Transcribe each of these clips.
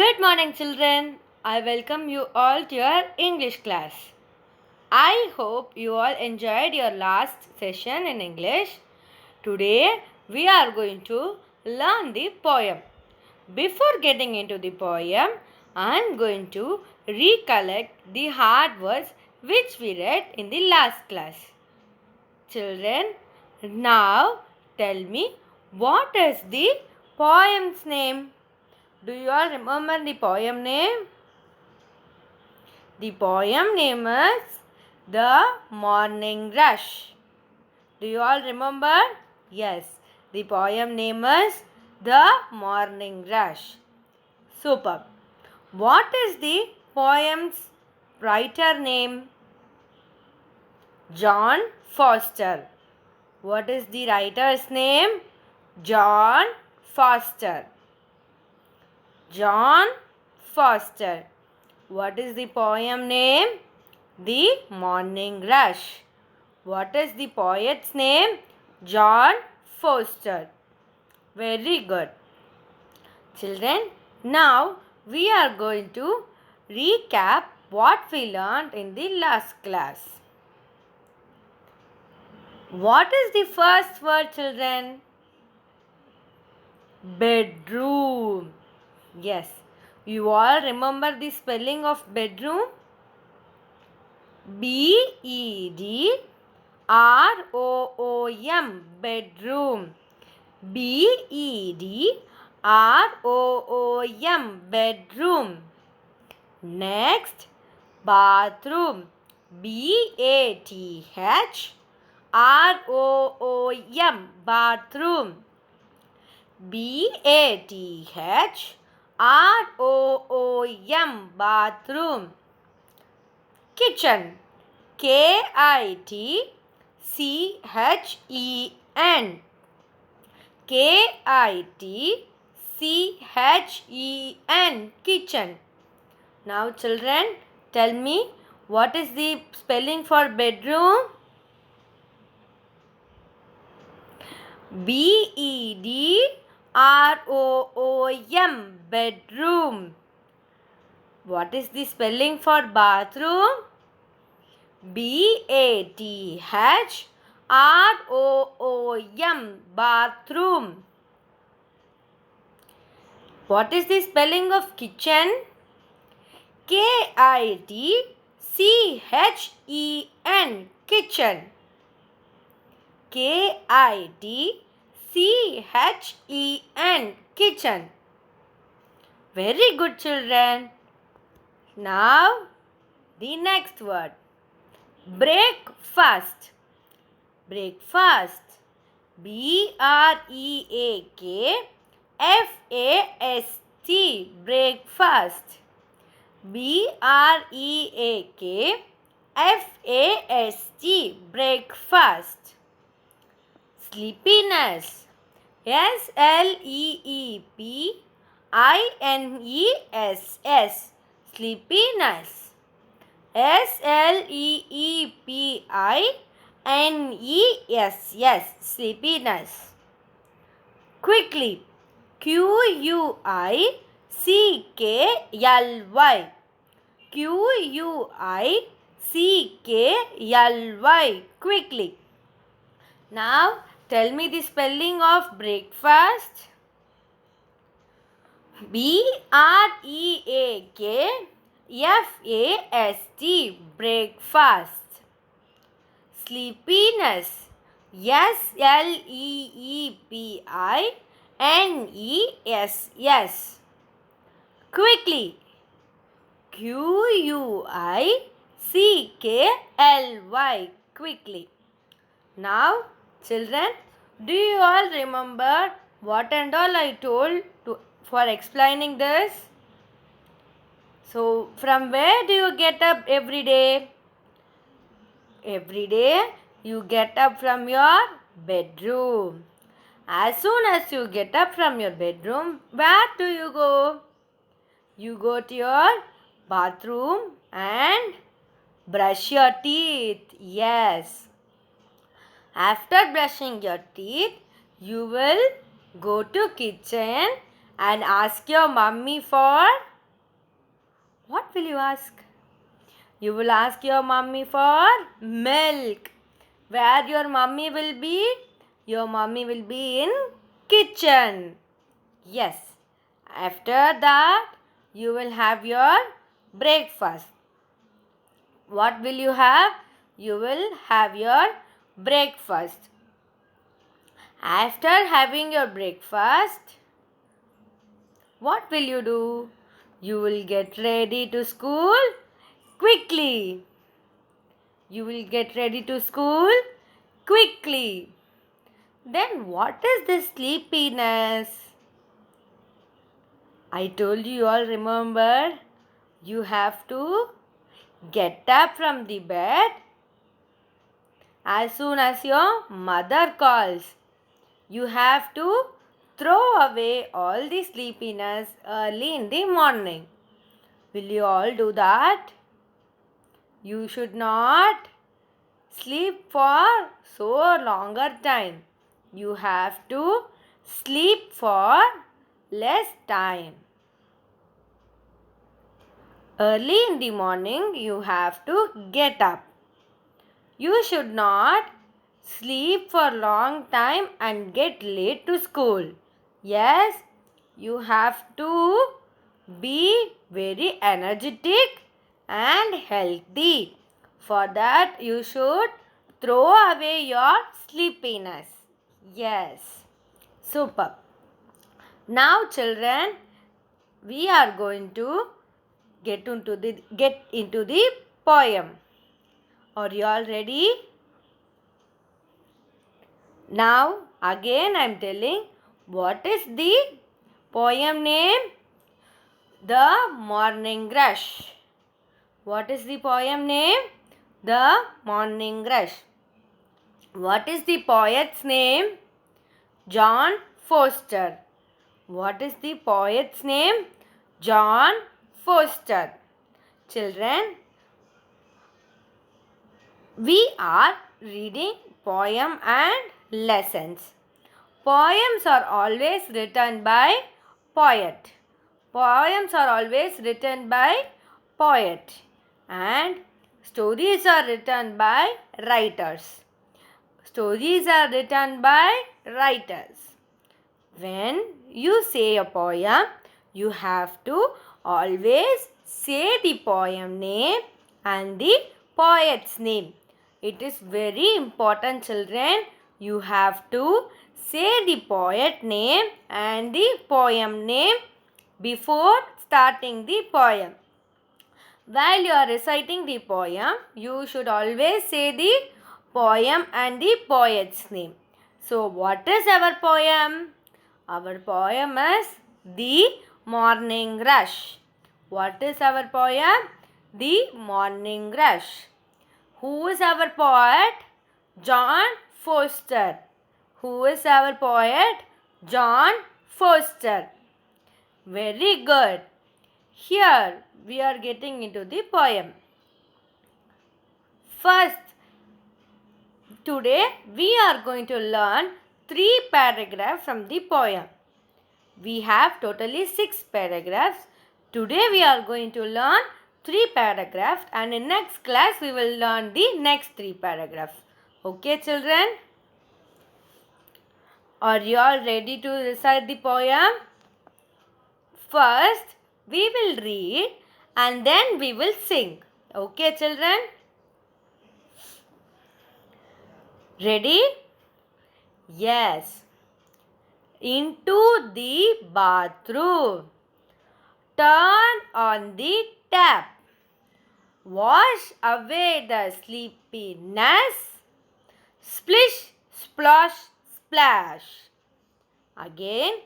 Good morning, children. I welcome you all to your English class. I hope you all enjoyed your last session in English. Today, we are going to learn the poem. Before getting into the poem, I am going to recollect the hard words which we read in the last class. Children, now tell me what is the poem's name? Do you all remember the poem name? The poem name is The Morning Rush. Do you all remember? Yes, the poem name is The Morning Rush. Superb. What is the poem's writer name? John Foster. What is the writer's name? John Foster. John Foster. What is the poem name? The Morning Rush. What is the poet's name? John Foster. Very good. Children, now we are going to recap what we learned in the last class. What is the first word, children? Bedroom. Yes. You all remember the spelling of bedroom? B-E-D-R-O-O-M. Bedroom. B-E-D-R-O-O-M. Bedroom. Next, bathroom. B-A-T-H-R-O-O-M. Bathroom. B-A-T-H-R-O-O-M. Bathroom. Kitchen. K-I-T-C-H-E-N. K-I-T-C-H-E-N. Kitchen. Now children, tell me what is the spelling for bedroom? B-E-D-R-O-O-M. Bedroom. What is the spelling for bathroom? B-A-T-H-R-O-O-M. Bathroom. What is the spelling of kitchen? K-I-T-C-H-E-N. Kitchen. K-I-T-C-H-E-N. Kitchen. Very good, children. Now, the next word. Breakfast. Breakfast. B-R-E-A-K-F-A-S-T. Breakfast. B-R-E-A-K-F-A-S-T. Breakfast. Sleepiness. S-L-E-E-P-I-N-E-S-S. Sleepiness. S-L-E-E-P-I-N-E-S-S. Sleepiness. Quickly. Q-U-I-C-K-L-Y. Q-U-I-C-K-L-Y. Quickly. Now, tell me the spelling of breakfast. B-R-E-A-K-F-A-S-T. Breakfast. Sleepiness. S-L-E-E-P-I-N-E-S-S. Quickly. Q-U-I-C-K-L-Y. Quickly. Now, children, do you all remember what and all I told for explaining this? So, from where do you get up every day? Every day you get up from your bedroom. As soon as you get up from your bedroom, where do you go? You go to your bathroom and brush your teeth. Yes. After brushing your teeth, you will go to kitchen and ask your mummy for, what will you ask? You will ask your mummy for milk. Where your mummy will be? Your mummy will be in kitchen. Yes. After that, you will have your breakfast. What will you have? You will have your breakfast. After having your breakfast, what will you do? You will get ready to school quickly. You will get ready to school quickly. Then what is this sleepiness? I told you all, remember, you have to get up from the bed as soon as your mother calls. You have to throw away all the sleepiness early in the morning. Will you all do that? You should not sleep for so longer time. You have to sleep for less time. Early in the morning, you have to get up. You should not sleep for long time and get late to school. Yes, you have to be very energetic and healthy. For that, you should throw away your sleepiness. Yes, super. Now, children, we are going to get into the poem. Are you all ready? Now again I am telling, what is the poem name? The Morning Rush. What is the poem name? The Morning Rush. What is the poet's name? John Foster. What is the poet's name? John Foster. Children, we are reading poem and lessons. Poems are always written by poet. Poems are always written by poet. And stories are written by writers. Stories are written by writers. When you say a poem, you have to always say the poem name and the poet's name. It is very important, children. You have to say the poet name and the poem name before starting the poem. While you are reciting the poem, you should always say the poem and the poet's name. So, what is our poem? Our poem is The Morning Rush. What is our poem? The Morning Rush. Who is our poet? John Foster. Who is our poet? John Foster. Very good. Here we are getting into the poem. First, today we are going to learn 3 paragraphs from the poem. We have totally 6 paragraphs. Today we are going to learn 3 paragraphs, and in next class we will learn the next 3 paragraphs. Okay, children? Are you all ready to recite the poem? First, we will read and then we will sing. Okay, children? Ready? Yes. Into the bathroom. Turn on the tap. Wash away the sleepiness. Splish, splosh, splash. Again.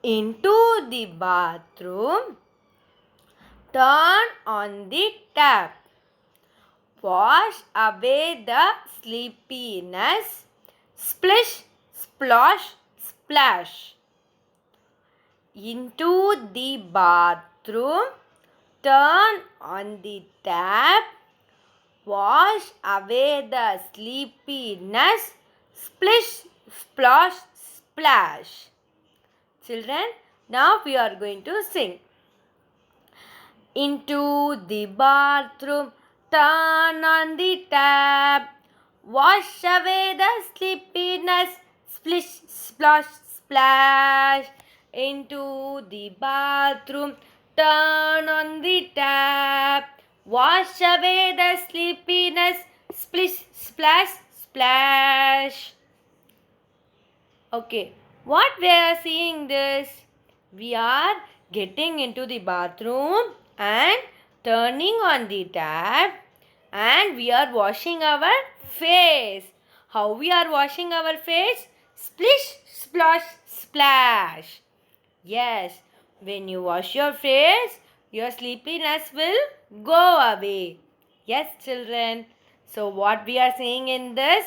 Into the bathroom. Turn on the tap. Wash away the sleepiness. Splish, splosh, splash. Into the bathroom. Turn on the tap. Wash away the sleepiness. Splish, splosh, splash. Children, now we are going to sing. Into the bathroom, turn on the tap. Wash away the sleepiness, splish, splosh, splash. Into the bathroom, turn on the tap. Wash away the sleepiness, splish, splash, splash. Okay, what we are seeing this? We are getting into the bathroom and turning on the tap, and we are washing our face. How we are washing our face? Splish, splosh, splash. Yes, when you wash your face, your sleepiness will go away. Yes, children. So what we are saying in this?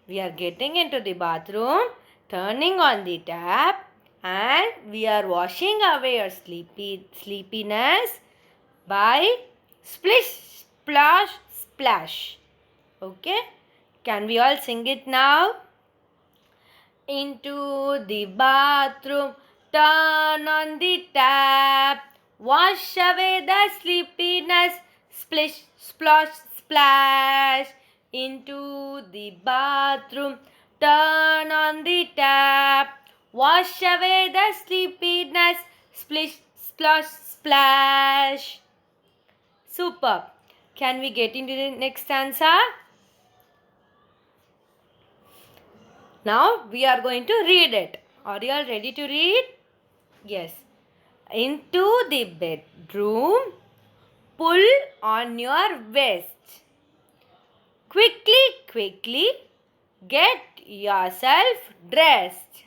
We are getting into the bathroom, turning on the tap, and we are washing away our sleepiness by splish, splash, splash. Okay? Can we all sing it now? Into the bathroom, turn on the tap. Wash away the sleepiness, splish, splosh, splash. Into the bathroom, turn on the tap. Wash away the sleepiness, splish, splosh, splash. Superb. Can we get into the next stanza? Now we are going to read it. Are you all ready to read? Yes. Into the bedroom, pull on your vest. Quickly, quickly, get yourself dressed.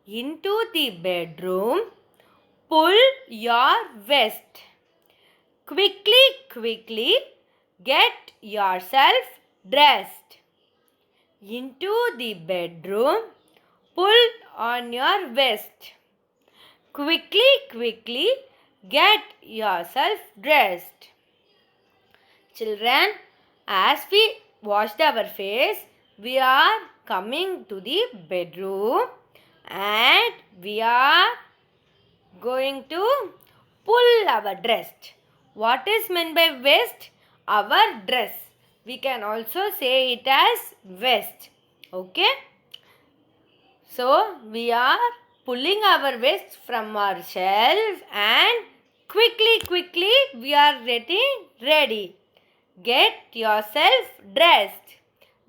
Into the bedroom, pull your vest. Quickly, quickly, get yourself dressed. Into the bedroom, pull on your vest. Quickly, quickly, get yourself dressed. Children, as we washed our face, we are coming to the bedroom and we are going to pull our dress. What is meant by vest? Our dress. We can also say it as vest. Okay? So, we are pulling our vest from our shelf and quickly we are getting ready. Get yourself dressed.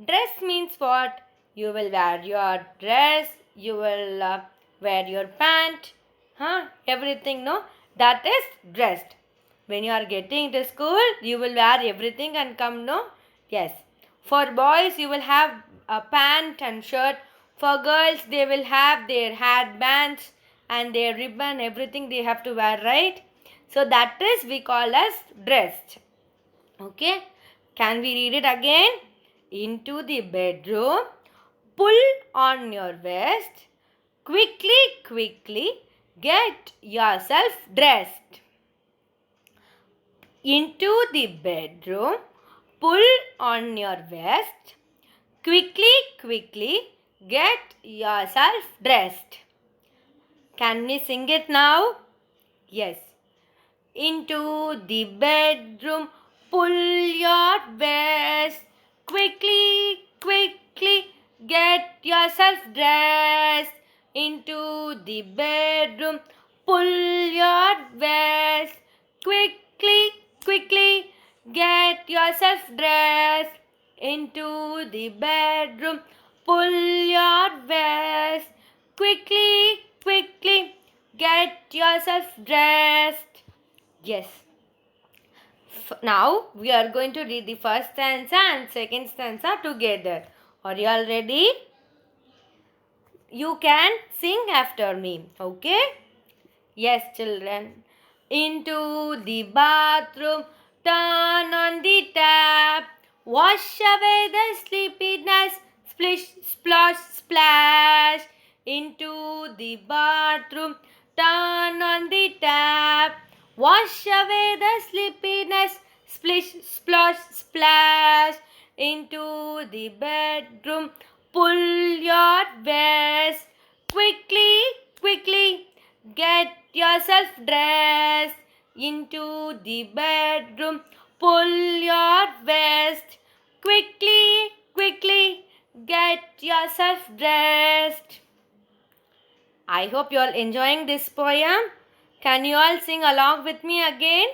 Dress means what? You will wear your dress, you will wear your pant, everything, no? That is dressed. When you are getting to school, you will wear everything and come, no? Yes. For boys, you will have a pant and shirt. For girls, they will have their headbands and their ribbon, everything they have to wear, right? So that is we call as dressed. Okay? Can we read it again? Into the bedroom, pull on your vest. Quickly, get yourself dressed. Into the bedroom, pull on your vest. Quickly, get yourself dressed. Can we sing it now? Yes. Into the bedroom, pull your vest. Quickly, get yourself dressed. Into the bedroom, pull your vest. Quickly, get yourself dressed. Into the bedroom, pull your vest. Quickly, get yourself dressed. Yes. Now we are going to read the first stanza and second stanza together. Are you all ready? You can sing after me. Okay? Yes, children. Into the bathroom, turn on the tap. Wash away the sleepiness, splish, splosh, splash. Into the bathroom, turn on the tap. Wash away the sleepiness, splish, splosh, splash. Into the bedroom, pull your vest. quickly, get yourself dressed. Into the bedroom, pull your vest. Quickly, quickly, get yourself dressed. I hope you all enjoying this poem. Can you all sing along with me again?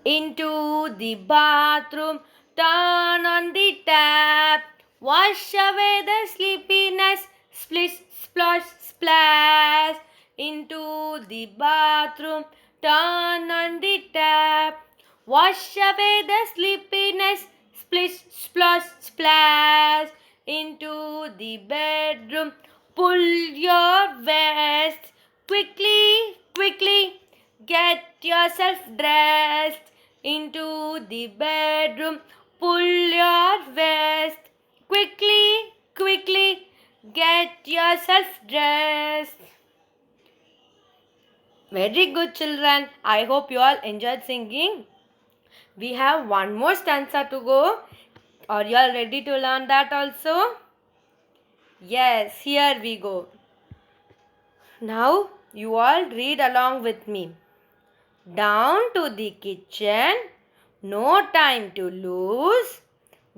Into the bathroom, turn on the tap. Wash away the sleepiness, splish, splosh, splash. Into the bathroom, turn on the tap. Wash away the sleepiness, splish, splosh, splash. Into the bedroom, pull your vest. Quickly, quickly, get yourself dressed. Into the bedroom, pull your vest. Quickly, quickly, get yourself dressed. Very good, children. I hope you all enjoyed singing. We have one more stanza to go. Are you all ready to learn that also? Yes, here we go. Now you all read along with me. Down to the kitchen, no time to lose.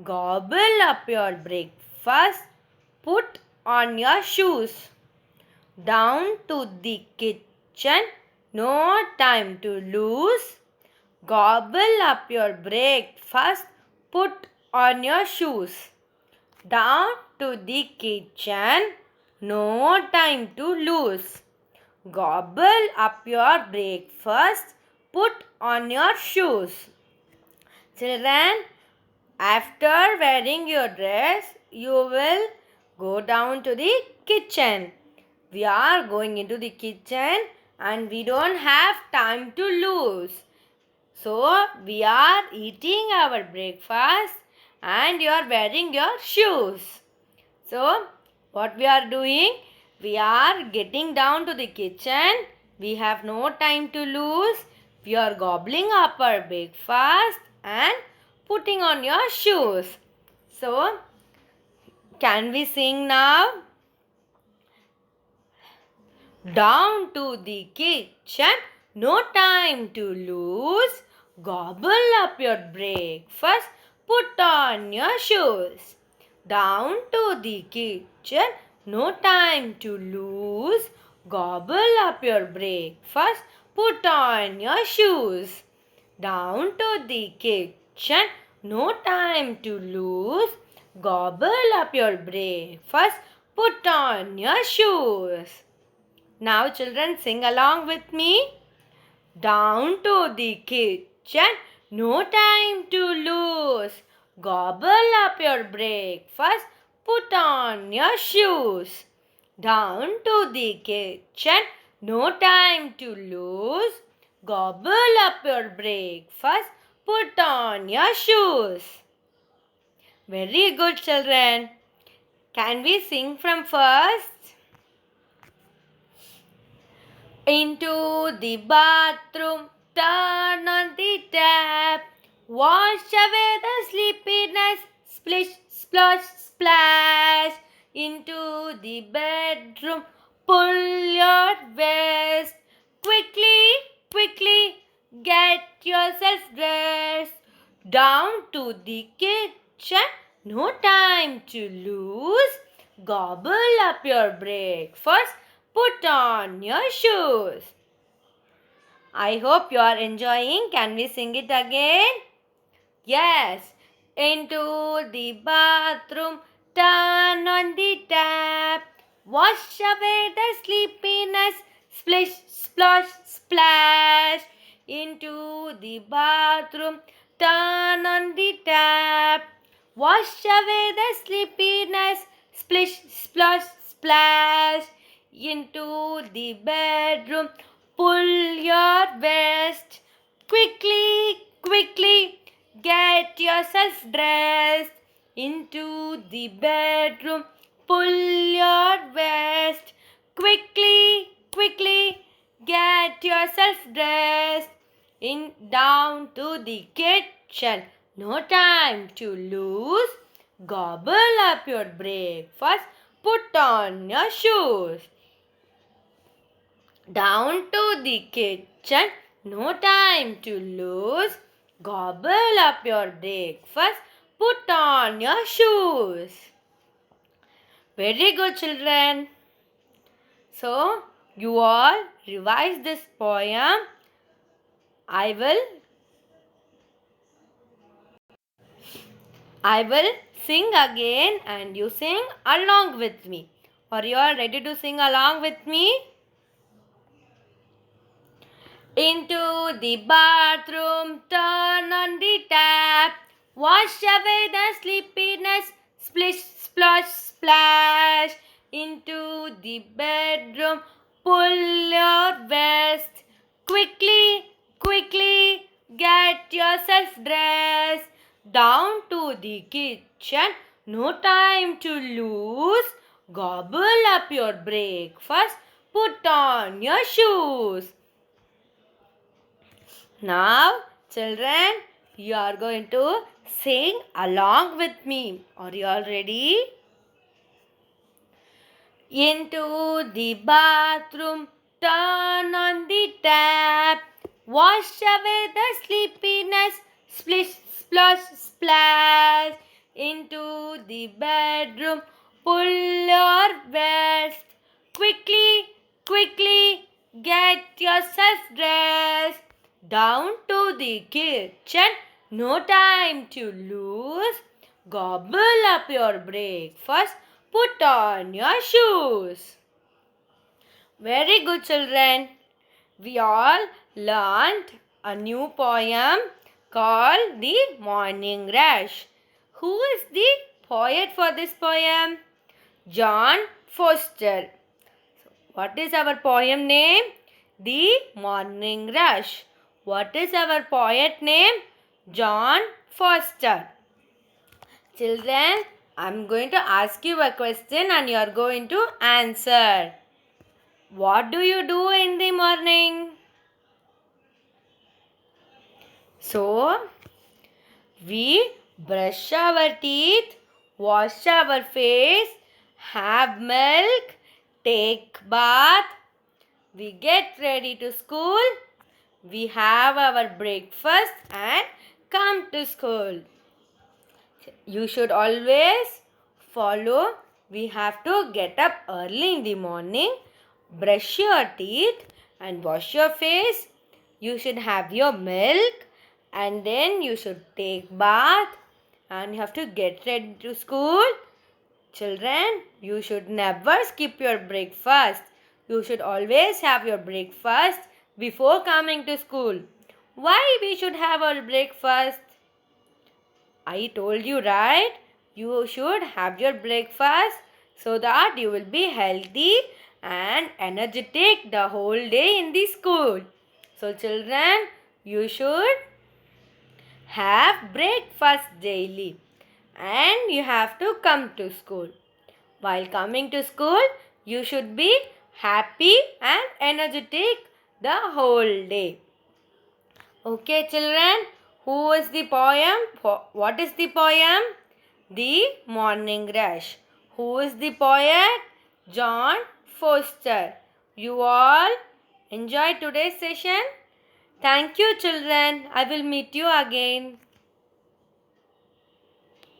Gobble up your breakfast, put on your shoes. Down to the kitchen, no time to lose. Gobble up your breakfast, put on your shoes. Down to the kitchen, no time to lose. Gobble up your breakfast, put on your shoes. Children, after wearing your dress, you will go down to the kitchen. We are going into the kitchen and we don't have time to lose. So, we are eating our breakfast and you are wearing your shoes. So, what we are doing? We are getting down to the kitchen. We have no time to lose. We are gobbling up our breakfast and putting on your shoes. So, can we sing now? Down to the kitchen, no time to lose. Gobble up your breakfast, put on your shoes. Down to the kitchen, no time to lose. Gobble up your breakfast, put on your shoes. Down to the kitchen, no time to lose. Gobble up your breakfast, put on your shoes. Now children, sing along with me. Down to the kitchen, no time to lose. Gobble up your breakfast, put on your shoes. Down to the kitchen, no time to lose. Gobble up your breakfast, put on your shoes. Very good, children. Can we sing from first? Into the bathroom, turn on the tap. Wash away the sleepiness, splish, splosh, splash. Into the bedroom, pull your vest. Quickly, quickly, get yourself dressed. Down to the kitchen, no time to lose. Gobble up your breakfast, put on your shoes. I hope you are enjoying. Can we sing it again? Yes. Into the bathroom, turn on the tap. Wash away the sleepiness, splish, splosh, splash. Into the bathroom, turn on the tap. Wash away the sleepiness, splish, splosh, splash. Into the bedroom, pull your vest. Quickly, quickly, get yourself dressed. Into the bedroom, pull your vest. Quickly, quickly, get yourself dressed. Down to the kitchen, no time to lose. Gobble up your breakfast, put on your shoes. Down to the kitchen, no time to lose. Gobble up your breakfast, put on your shoes. Very good, children. So, you all revise this poem. I will sing again and you sing along with me. Are you all ready to sing along with me? Into the bathroom, turn on the tap. Wash away the sleepiness, splish, splosh, splash. Into the bedroom, pull your vest. Quickly, quickly, get yourself dressed. Down to the kitchen, no time to lose. Gobble up your breakfast, put on your shoes. Now, children, you are going to sing along with me. Are you all ready? Into the bathroom, turn on the tap. Wash away the sleepiness, splish, splosh, splash. Into the bedroom, pull your vest. Quickly, quickly, get yourself dressed. Down to the kitchen, no time to lose. Gobble up your breakfast, put on your shoes. Very good, children. We all learned a new poem called The Morning Rush. Who is the poet for this poem? John Foster. What is our poem name? The Morning Rush. What is our poet name? John Foster. Children, I am going to ask you a question and you are going to answer. What do you do in the morning? So, we brush our teeth, wash our face, have milk, take bath, we get ready to school, we have our breakfast and come to school. You should always follow. We have to get up early in the morning, brush your teeth and wash your face. You should have your milk and then you should take bath and you have to get ready to school. Children, you should never skip your breakfast. You should always have your breakfast before coming to school. Why we should have our breakfast? I told you, right? You should have your breakfast so that you will be healthy and energetic the whole day in the school. So children, you should have breakfast daily and you have to come to school. While coming to school, you should be happy and energetic the whole day. Okay, children, who is the poem? What is the poem? The Morning Rush. Who is the poet? John Foster. You all enjoy today's session? Thank you, children. I will meet you again.